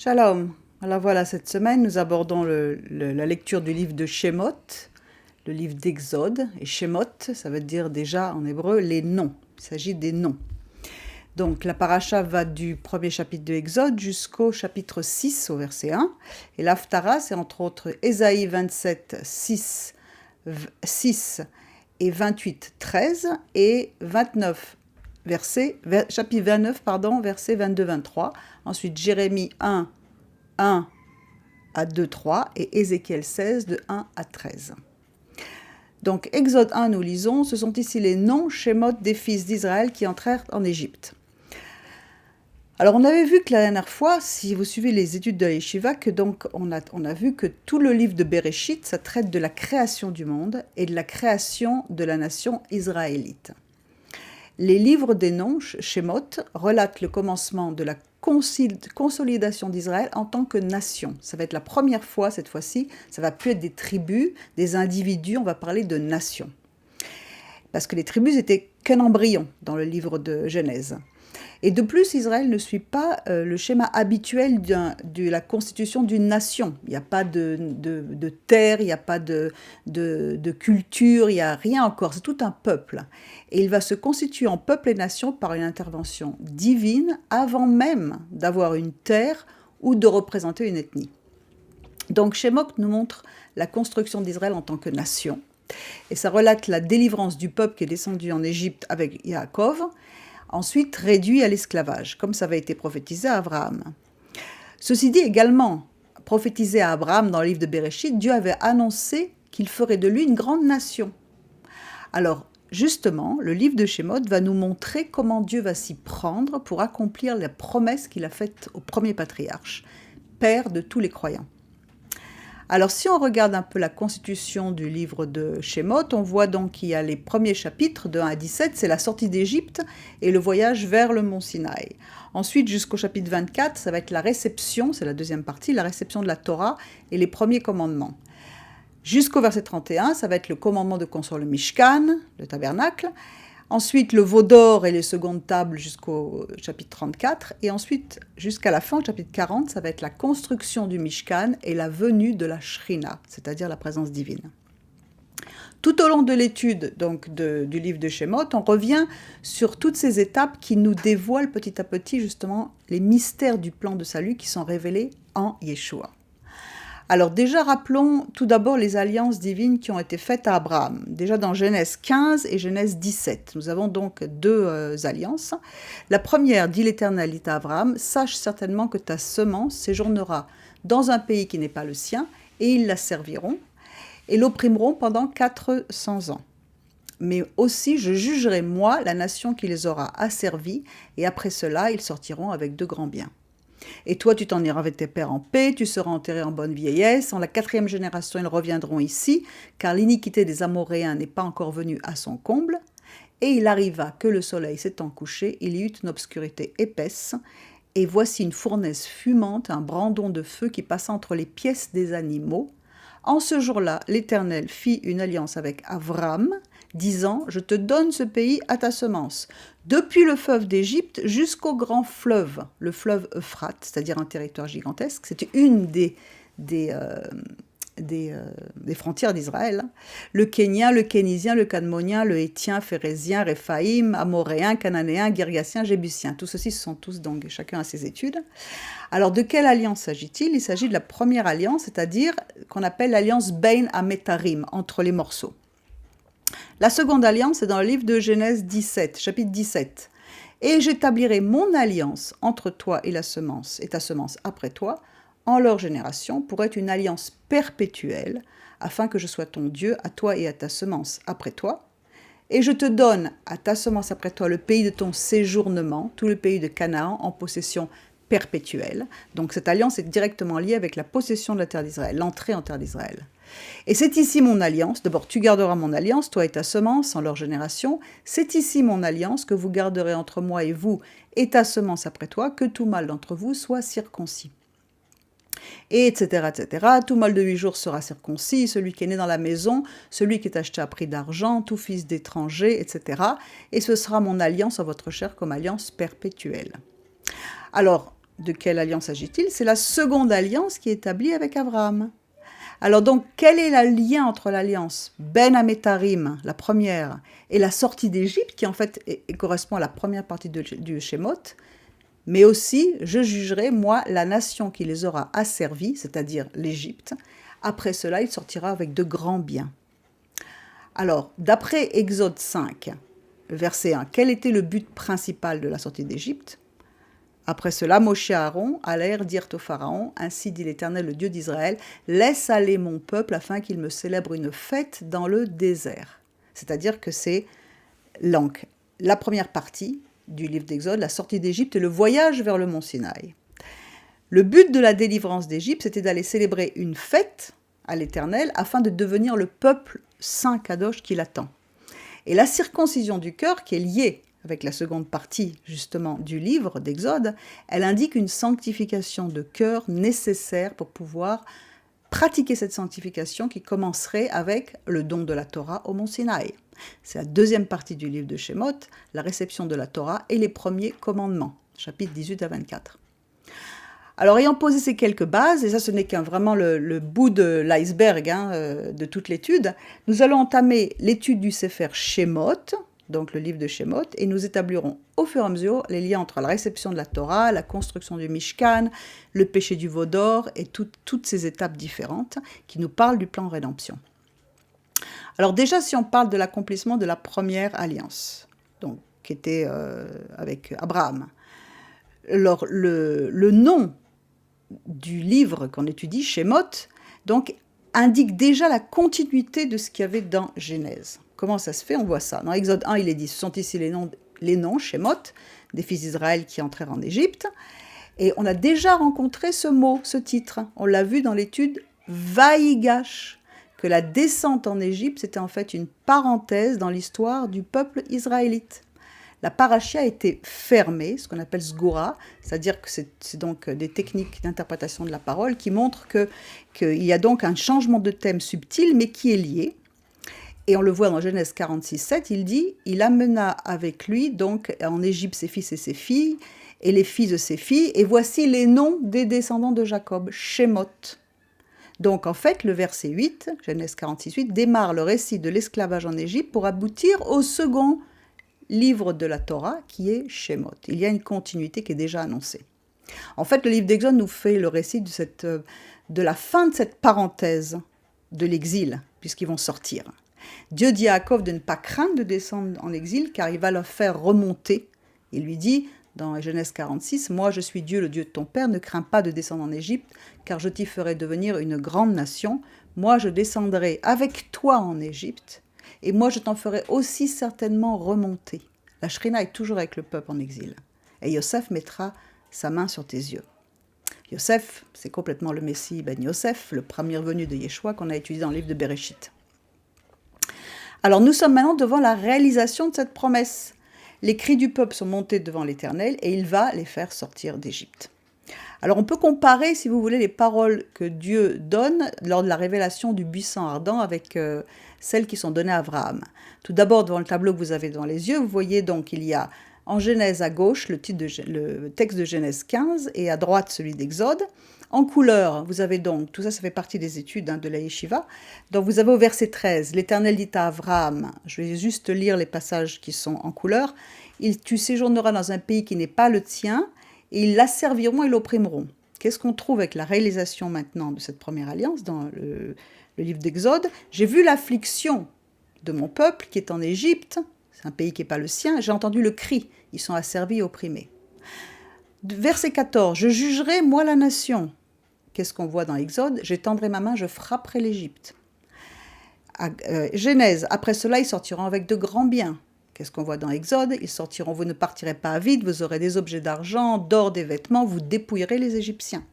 Shalom. Alors voilà, cette semaine, nous abordons la lecture du livre de Shemot, le livre d'Exode. Et Shemot, ça veut dire déjà en hébreu les noms. Il s'agit des noms. Donc la paracha va du premier chapitre de Exode jusqu'au chapitre 6 au verset 1. Et l'Haftara, c'est entre autres Ésaïe 27, 6 et 28, 13 et 29, chapitre 29, verset 22-23. Ensuite Jérémie 1, 1 à 2, 3 et Ézéchiel 16 de 1 à 13. Donc Exode 1, nous lisons, ce sont ici les noms Shemot des fils d'Israël qui entrèrent en Égypte. Alors on avait vu que la dernière fois, si vous suivez les études de la Yeshiva, que donc on a vu que tout le livre de Bereshit, ça traite de la création du monde et de la création de la nation israélite. Les livres des noms, Shemot, relatent le commencement de la consolidation d'Israël en tant que nation. Ça va être la première fois, cette fois-ci, ça va plus être des tribus, des individus, on va parler de nations. Parce que les tribus n'étaient qu'un embryon dans le livre de Genèse. Et de plus, Israël ne suit pas le schéma habituel de la constitution d'une nation. Il n'y a pas de terre, il n'y a pas de culture, il n'y a rien encore. C'est tout un peuple. Et il va se constituer en peuple et nation par une intervention divine avant même d'avoir une terre ou de représenter une ethnie. Donc Shemot nous montre la construction d'Israël en tant que nation. Et ça relate la délivrance du peuple qui est descendu en Égypte avec Yaakov, ensuite réduit à l'esclavage, comme ça avait été prophétisé à Abraham. Ceci dit également, prophétisé à Abraham dans le livre de Bereshit, Dieu avait annoncé qu'il ferait de lui une grande nation. Alors, justement, le livre de Shemot va nous montrer comment Dieu va s'y prendre pour accomplir la promesse qu'il a faite au premier patriarche, père de tous les croyants. Alors, si on regarde un peu la constitution du livre de Shemot, on voit donc qu'il y a les premiers chapitres de 1 à 17, c'est la sortie d'Égypte et le voyage vers le mont Sinaï. Ensuite, jusqu'au chapitre 24, ça va être la réception, c'est la deuxième partie, la réception de la Torah et les premiers commandements. Jusqu'au verset 31, ça va être le commandement de construire le Mishkan, le tabernacle. Ensuite, le veau d'or et les secondes tables jusqu'au chapitre 34. Et ensuite, jusqu'à la fin, chapitre 40, ça va être la construction du Mishkan et la venue de la Shrina, c'est-à-dire la présence divine. Tout au long de l'étude donc, du livre de Shemot, on revient sur toutes ces étapes qui nous dévoilent petit à petit justement les mystères du plan de salut qui sont révélés en Yeshua. Alors déjà, rappelons tout d'abord les alliances divines qui ont été faites à Abraham. Déjà dans Genèse 15 et Genèse 17. Nous avons donc deux alliances. La première, dit l'Éternel, dit à Abraham, « Sache certainement que ta semence séjournera dans un pays qui n'est pas le sien, et ils la serviront, et l'opprimeront pendant 400 ans. Mais aussi je jugerai, moi, la nation qui les aura asservis, et après cela, ils sortiront avec de grands biens. Et toi, tu t'en iras avec tes pères en paix, tu seras enterré en bonne vieillesse. En la 4e génération, ils reviendront ici, car l'iniquité des Amoréens n'est pas encore venue à son comble. Et il arriva que le soleil s'étant couché, il y eut une obscurité épaisse, et voici une fournaise fumante, un brandon de feu qui passa entre les pièces des animaux. En ce jour-là, l'Éternel fit une alliance avec Avram, disant « Je te donne ce pays à ta semence, depuis le fleuve d'Égypte jusqu'au grand fleuve, le fleuve Euphrate, c'est-à-dire un territoire gigantesque. » C'était une des frontières d'Israël. Le Kénien, le Kénisien, le Cadmonien, le Hétien, Phérézien, Réphaïm, Amoréen, Cananéen, Girgasien, Jébusien. Tout ceci, ce sont tous donc chacun à ses études. Alors, de quelle alliance s'agit-il ? Il s'agit de la première alliance, c'est-à-dire qu'on appelle l'alliance Bein Ametarim, entre les morceaux. La seconde alliance est dans le livre de Genèse 17, chapitre 17. « Et j'établirai mon alliance entre toi et la semence, et ta semence après toi, en leur génération, pour être une alliance perpétuelle, afin que je sois ton Dieu à toi et à ta semence après toi. Et je te donne à ta semence après toi le pays de ton séjournement, tout le pays de Canaan, en possession perpétuelle. » Donc cette alliance est directement liée avec la possession de la terre d'Israël, l'entrée en terre d'Israël. Et c'est ici mon alliance, d'abord tu garderas mon alliance, toi et ta semence en leur génération, c'est ici mon alliance que vous garderez entre moi et vous et ta semence après toi, que tout mâle d'entre vous soit circoncis. Et etc., etc. Tout mâle de 8 jours sera circoncis, celui qui est né dans la maison, celui qui est acheté à prix d'argent, tout fils d'étranger, etc. Et ce sera mon alliance en votre chair comme alliance perpétuelle. Alors, de quelle alliance s'agit-il? C'est la seconde alliance qui est établie avec Abraham. Alors donc, quel est le lien entre l'alliance Ben Amétarim, la première, et la sortie d'Égypte, qui en fait correspond à la première partie du Shemot, mais aussi, je jugerai, moi, la nation qui les aura asservis, c'est-à-dire l'Égypte. Après cela, il sortira avec de grands biens. Alors, d'après Exode 5, verset 1, quel était le but principal de la sortie d'Égypte? Après cela, Moshe et Aaron allèrent dire au Pharaon, « Ainsi dit l'Éternel, le Dieu d'Israël, laisse aller mon peuple afin qu'il me célèbre une fête dans le désert. » C'est-à-dire que c'est la première partie du livre d'Exode, la sortie d'Égypte et le voyage vers le mont Sinaï. Le but de la délivrance d'Égypte, c'était d'aller célébrer une fête à l'Éternel afin de devenir le peuple saint Kadosh qui l'attend. Et la circoncision du cœur, qui est liée avec la seconde partie justement du livre d'Exode, elle indique une sanctification de cœur nécessaire pour pouvoir pratiquer cette sanctification qui commencerait avec le don de la Torah au mont Sinaï. C'est la deuxième partie du livre de Shemot, la réception de la Torah et les premiers commandements, chapitres 18 à 24. Alors, ayant posé ces quelques bases, et ça ce n'est qu'un vraiment le bout de l'iceberg de toute l'étude, nous allons entamer l'étude du Sefer Shemot, donc le livre de Shemot, et nous établirons au fur et à mesure les liens entre la réception de la Torah, la construction du Mishkan, le péché du veau d'or et toutes ces étapes différentes qui nous parlent du plan de rédemption. Alors déjà, si on parle de l'accomplissement de la première alliance, donc, qui était avec Abraham, alors, le nom du livre qu'on étudie, Shemot, donc, indique déjà la continuité de ce qu'il y avait dans Genèse. Comment ça se fait? On voit ça. Dans Exode 1, il est dit, ce sont ici les noms, Shemot, des fils d'Israël qui entrèrent en Égypte. Et on a déjà rencontré ce mot, ce titre. On l'a vu dans l'étude Vaïgash, que la descente en Égypte, c'était en fait une parenthèse dans l'histoire du peuple israélite. La parachia a été fermée, ce qu'on appelle sgoura, c'est-à-dire que c'est donc des techniques d'interprétation de la parole qui montrent qu'il y a donc un changement de thème subtil, mais qui est lié. Et on le voit dans Genèse 46, 7, il dit « Il amena avec lui donc en Égypte ses fils et ses filles, et les fils de ses filles, et voici les noms des descendants de Jacob, Shemot. » Donc en fait, le verset 8, Genèse 46, 8, démarre le récit de l'esclavage en Égypte pour aboutir au second livre de la Torah, qui est Shemot. Il y a une continuité qui est déjà annoncée. En fait, le livre d'Exode nous fait le récit de la fin de cette parenthèse de l'exil, puisqu'ils vont sortir. Dieu dit à Jacob de ne pas craindre de descendre en exil, car il va leur faire remonter. Il lui dit, dans Genèse 46, « Moi, je suis Dieu, le Dieu de ton père, ne crains pas de descendre en Égypte, car je t'y ferai devenir une grande nation. Moi, je descendrai avec toi en Égypte, et moi, je t'en ferai aussi certainement remonter. » La Shrina est toujours avec le peuple en exil. Et Yosef mettra sa main sur tes yeux. Yosef, c'est complètement le Messie Ben Yosef, le premier venu de Yeshua qu'on a étudié dans le livre de Bereshit. Alors nous sommes maintenant devant la réalisation de cette promesse. Les cris du peuple sont montés devant l'Éternel et il va les faire sortir d'Égypte. Alors on peut comparer, si vous voulez, les paroles que Dieu donne lors de la révélation du buisson ardent avec celles qui sont données à Abraham. Tout d'abord, devant le tableau que vous avez devant les yeux, vous voyez donc il y a en Genèse à gauche le texte de Genèse 15 et à droite celui d'Exode. En couleur, vous avez donc, tout ça, ça fait partie des études de la Yeshiva. Donc vous avez au verset 13, l'Éternel dit à Abraham, je vais juste lire les passages qui sont en couleur, tu séjourneras dans un pays qui n'est pas le tien, et ils l'asserviront et l'opprimeront. Qu'est-ce qu'on trouve avec la réalisation maintenant de cette première alliance dans le livre d'Exode? J'ai vu l'affliction de mon peuple qui est en Égypte, c'est un pays qui n'est pas le sien, j'ai entendu le cri, ils sont asservis et opprimés. Verset 14, je jugerai moi la nation. Qu'est-ce qu'on voit dans Exode? J'étendrai ma main, je frapperai l'Égypte. Genèse, après cela, ils sortiront avec de grands biens. Qu'est-ce qu'on voit dans Exode? Ils sortiront, vous ne partirez pas à vide, vous aurez des objets d'argent, d'or, des vêtements, vous dépouillerez les Égyptiens.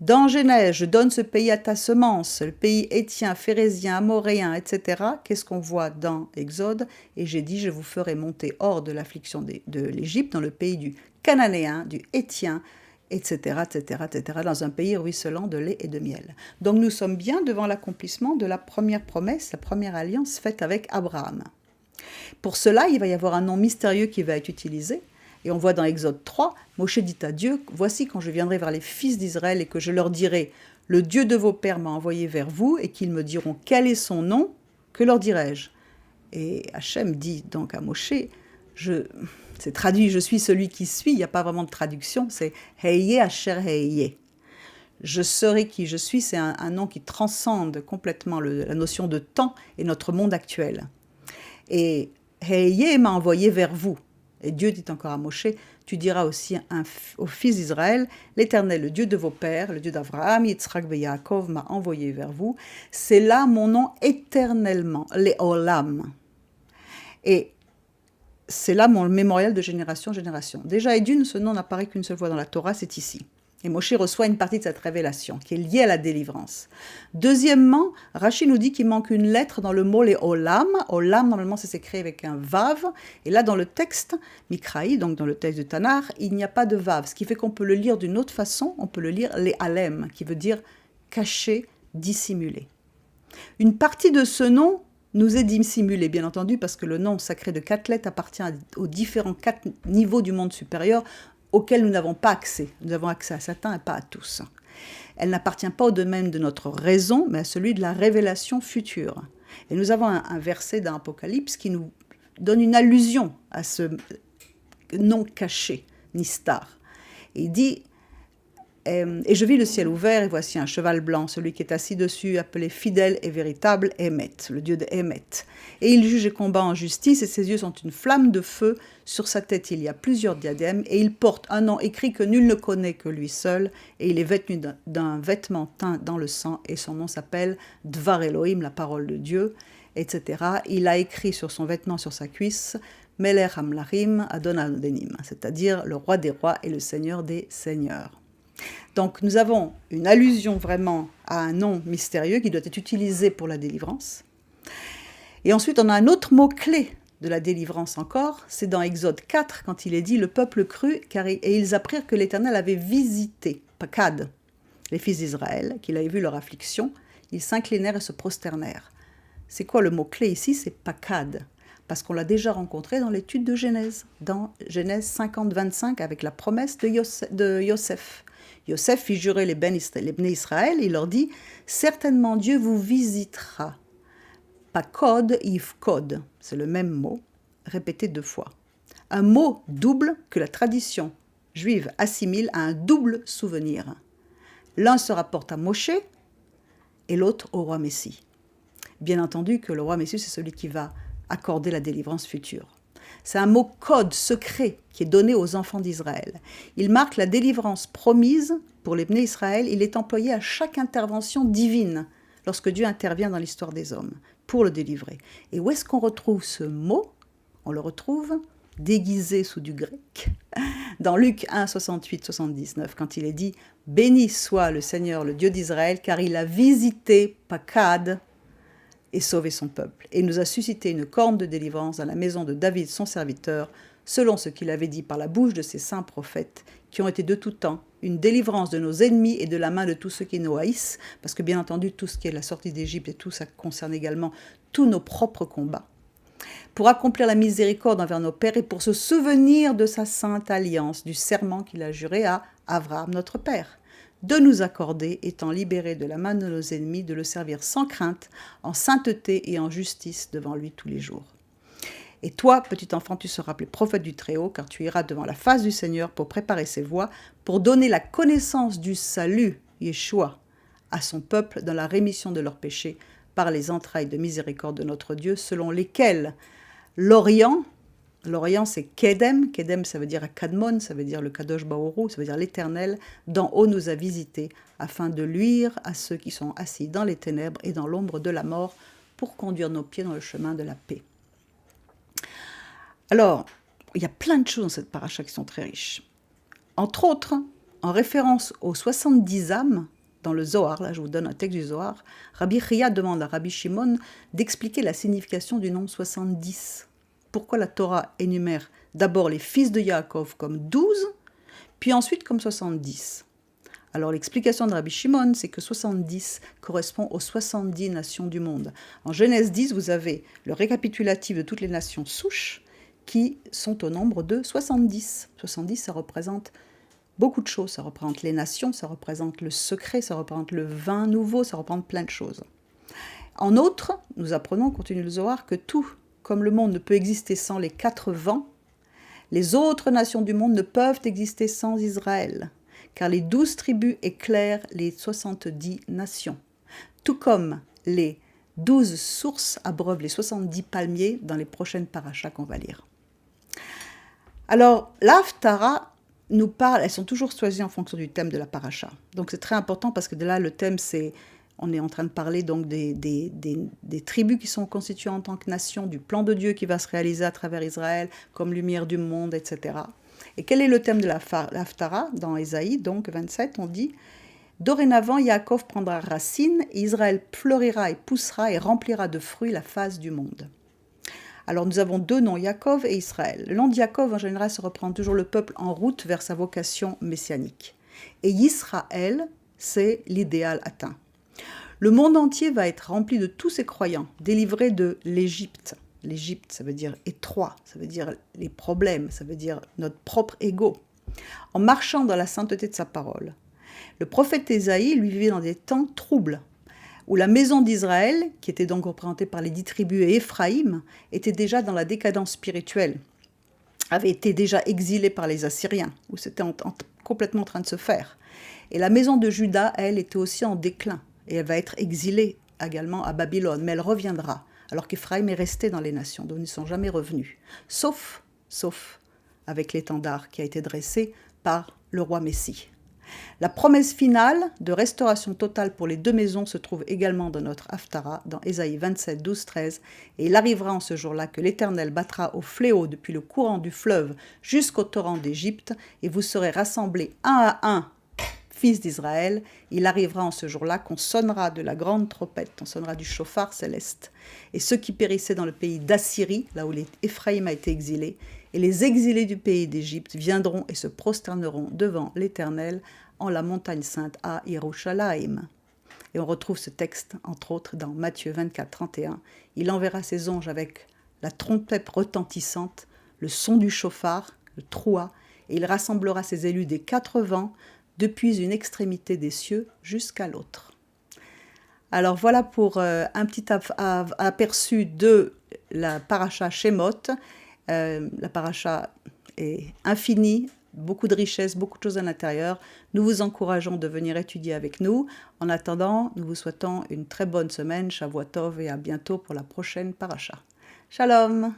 Dans Genèse, je donne ce pays à ta semence, le pays héthien, phérézien, amoréen, etc. Qu'est-ce qu'on voit dans Exode? Et j'ai dit, je vous ferai monter hors de l'affliction de l'Égypte, dans le pays du Cananéen, du Héthien, etc., etc., etc., dans un pays ruisselant de lait et de miel. Donc nous sommes bien devant l'accomplissement de la première promesse, la première alliance faite avec Abraham. Pour cela, il va y avoir un nom mystérieux qui va être utilisé. Et on voit dans Exode 3, Moshe dit à Dieu, « Voici quand je viendrai vers les fils d'Israël et que je leur dirai, le Dieu de vos pères m'a envoyé vers vous et qu'ils me diront quel est son nom, que leur dirai-je » Et Hachem dit donc à Moshe, c'est traduit « je suis celui qui suis », il n'y a pas vraiment de traduction, c'est « Heye Asher Heye ». Je serai qui je suis, c'est un nom qui transcende complètement la notion de temps et notre monde actuel. Et Heye m'a envoyé vers vous. Et Dieu dit encore à Moshe, tu diras aussi aux fils d'Israël, l'Éternel, le Dieu de vos pères, le Dieu d'Abraham, Yitzhak et Yaakov m'a envoyé vers vous. C'est là mon nom éternellement, Leolam. Et c'est là mon mémorial de génération en génération. Déjà, et d'une, ce nom n'apparaît qu'une seule fois dans la Torah, c'est ici. Et Moshe reçoit une partie de cette révélation qui est liée à la délivrance. Deuxièmement, Rashi nous dit qu'il manque une lettre dans le mot les olam. Olam, normalement, c'est écrit avec un vav. Et là, dans le texte Mikraï, donc dans le texte de Tanar, il n'y a pas de vav. Ce qui fait qu'on peut le lire d'une autre façon. On peut le lire les alem, qui veut dire caché, dissimulé. Une partie de ce nom nous est dissimulée, bien entendu, parce que le nom sacré de 4 lettres appartient aux différents 4 niveaux du monde supérieur, auxquels nous n'avons pas accès. Nous avons accès à certains et pas à tous. Elle n'appartient pas au domaine de notre raison, mais à celui de la révélation future. Et nous avons un verset dans Apocalypse qui nous donne une allusion à ce nom caché, Nistar. Il dit « Et je vis le ciel ouvert, et voici un cheval blanc, celui qui est assis dessus, appelé fidèle et véritable, Hémet, le dieu de Hémet. Et il juge et combat en justice, et ses yeux sont une flamme de feu. Sur sa tête, il y a plusieurs diadèmes, et il porte un nom écrit que nul ne connaît que lui seul, et il est vêtu d'un vêtement teint dans le sang, et son nom s'appelle Dvar Elohim, la parole de Dieu, etc. Il a écrit sur son vêtement, sur sa cuisse, Melech Hamlachim Adon Adonim, c'est-à-dire le roi des rois et le seigneur des seigneurs. Donc nous avons une allusion vraiment à un nom mystérieux qui doit être utilisé pour la délivrance. Et ensuite, on a un autre mot-clé de la délivrance encore, c'est dans Exode 4, quand il est dit « Le peuple crut, et ils apprirent que l'Éternel avait visité, Pakad, les fils d'Israël, qu'il avait vu leur affliction, ils s'inclinèrent et se prosternèrent. » C'est quoi le mot-clé ici? C'est Pakad, parce qu'on l'a déjà rencontré dans l'étude de Genèse, dans Genèse 50-25, avec la promesse de Yosef. Yosef fit jurer les Bnei Israël, il leur dit « Certainement Dieu vous visitera. » Pakod, Yifkod, c'est le même mot, répété 2 fois. Un mot double que la tradition juive assimile à un double souvenir. L'un se rapporte à Moshe et l'autre au roi Messie. Bien entendu que le roi Messie, c'est celui qui va accorder la délivrance future. C'est un mot code secret qui est donné aux enfants d'Israël. Il marque la délivrance promise pour les Bnei Israël. Il est employé à chaque intervention divine lorsque Dieu intervient dans l'histoire des hommes pour le délivrer. Et où est-ce qu'on retrouve ce mot? On le retrouve déguisé sous du grec dans Luc 1, 68, 79, quand il est dit « Béni soit le Seigneur, le Dieu d'Israël, car il a visité Pakad et sauvé son peuple, et nous a suscité une corne de délivrance dans la maison de David, son serviteur, selon ce qu'il avait dit par la bouche de ses saints prophètes, qui ont été de tout temps une délivrance de nos ennemis et de la main de tous ceux qui nous haïssent, parce que bien entendu, tout ce qui est la sortie d'Égypte et tout, ça concerne également tous nos propres combats, pour accomplir la miséricorde envers nos pères et pour se souvenir de sa sainte alliance, du serment qu'il a juré à Abraham, notre père, de nous accorder, étant libérés de la main de nos ennemis, de le servir sans crainte, en sainteté et en justice devant lui tous les jours. Et toi, petit enfant, tu seras appelé prophète du Très-Haut, car tu iras devant la face du Seigneur pour préparer ses voies, pour donner la connaissance du salut, Yeshua, à son peuple dans la rémission de leurs péchés, par les entrailles de miséricorde de notre Dieu, selon lesquelles l'Orient c'est Kedem, Kedem ça veut dire Kadmon, ça veut dire le Kadosh Baoru, ça veut dire l'Éternel, d'en haut nous a visités, afin de luire à ceux qui sont assis dans les ténèbres et dans l'ombre de la mort, pour conduire nos pieds dans le chemin de la paix. Alors, il y a plein de choses dans cette paracha qui sont très riches. Entre autres, en référence aux 70 âmes, dans le Zohar, là je vous donne un texte du Zohar, Rabbi Chia demande à Rabbi Shimon d'expliquer la signification du nombre 70. Pourquoi la Torah énumère d'abord les fils de Yaakov comme 12, puis ensuite comme 70. Alors l'explication de Rabbi Shimon, c'est que 70 correspond aux 70 nations du monde. En Genèse 10, vous avez le récapitulatif de toutes les nations souches, qui sont au nombre de 70. 70, ça représente beaucoup de choses. Ça représente les nations, ça représente le secret, ça représente le vin nouveau, ça représente plein de choses. En outre, nous apprenons, continue le Zohar, que tout, comme le monde ne peut exister sans les 4 vents, les autres nations du monde ne peuvent exister sans Israël, car les 12 tribus éclairent les 70 nations, tout comme les 12 sources abreuvent les 70 palmiers dans les prochaines parachas qu'on va lire. Alors, l'Haftara nous parle, elles sont toujours choisies en fonction du thème de la paracha. Donc c'est très important parce que de là, le thème, on est en train de parler donc des tribus qui sont constituées en tant que nation, du plan de Dieu qui va se réaliser à travers Israël comme lumière du monde, etc. Et quel est le thème de l'Haftara? Dans Ésaïe, donc 27, on dit « Dorénavant, Yaakov prendra racine, et Israël fleurira et poussera et remplira de fruits la face du monde. » Alors nous avons 2 noms, Yaakov et Israël. Le nom de Yaakov, en général, se représente toujours le peuple en route vers sa vocation messianique. Et Yisraël, c'est l'idéal atteint. Le monde entier va être rempli de tous ces croyants, délivrés de l'Égypte. L'Égypte, ça veut dire étroit, ça veut dire les problèmes, ça veut dire notre propre ego. En marchant dans la sainteté de sa parole. Le prophète Ésaïe, lui, vivait dans des temps troubles, où la maison d'Israël, qui était donc représentée par les 10 tribus et Éphraïm, était déjà dans la décadence spirituelle, avait été déjà exilée par les Assyriens, où c'était complètement en train de se faire. Et la maison de Juda, elle, était aussi en déclin, et elle va être exilée également à Babylone, mais elle reviendra, alors qu'Éphraïm est resté dans les nations, dont ils ne sont jamais revenus, sauf avec l'étendard qui a été dressé par le roi Messie. La promesse finale de restauration totale pour les 2 maisons se trouve également dans notre Haftara, dans Ésaïe 27, 12, 13. Et il arrivera en ce jour-là que l'Éternel battra au fléau depuis le courant du fleuve jusqu'au torrent d'Égypte, et vous serez rassemblés un à un, fils d'Israël. Il arrivera en ce jour-là qu'on sonnera de la grande trompette, on sonnera du chauffard céleste. Et ceux qui périssaient dans le pays d'Assyrie, là où Éphraïm a été exilé, et les exilés du pays d'Égypte viendront et se prosterneront devant l'Éternel en la montagne sainte à Yerushalayim. Et on retrouve ce texte, entre autres, dans Matthieu 24, 31. Il enverra ses anges avec la trompette retentissante, le son du chauffard, le trouas, et il rassemblera ses élus des 4 vents, depuis une extrémité des cieux jusqu'à l'autre. Alors voilà pour un petit aperçu de la paracha Shemot. La paracha est infinie, beaucoup de richesses, beaucoup de choses à l'intérieur. Nous vous encourageons de venir étudier avec nous. En attendant, nous vous souhaitons une très bonne semaine, Shavua Tov, et à bientôt pour la prochaine paracha. Shalom!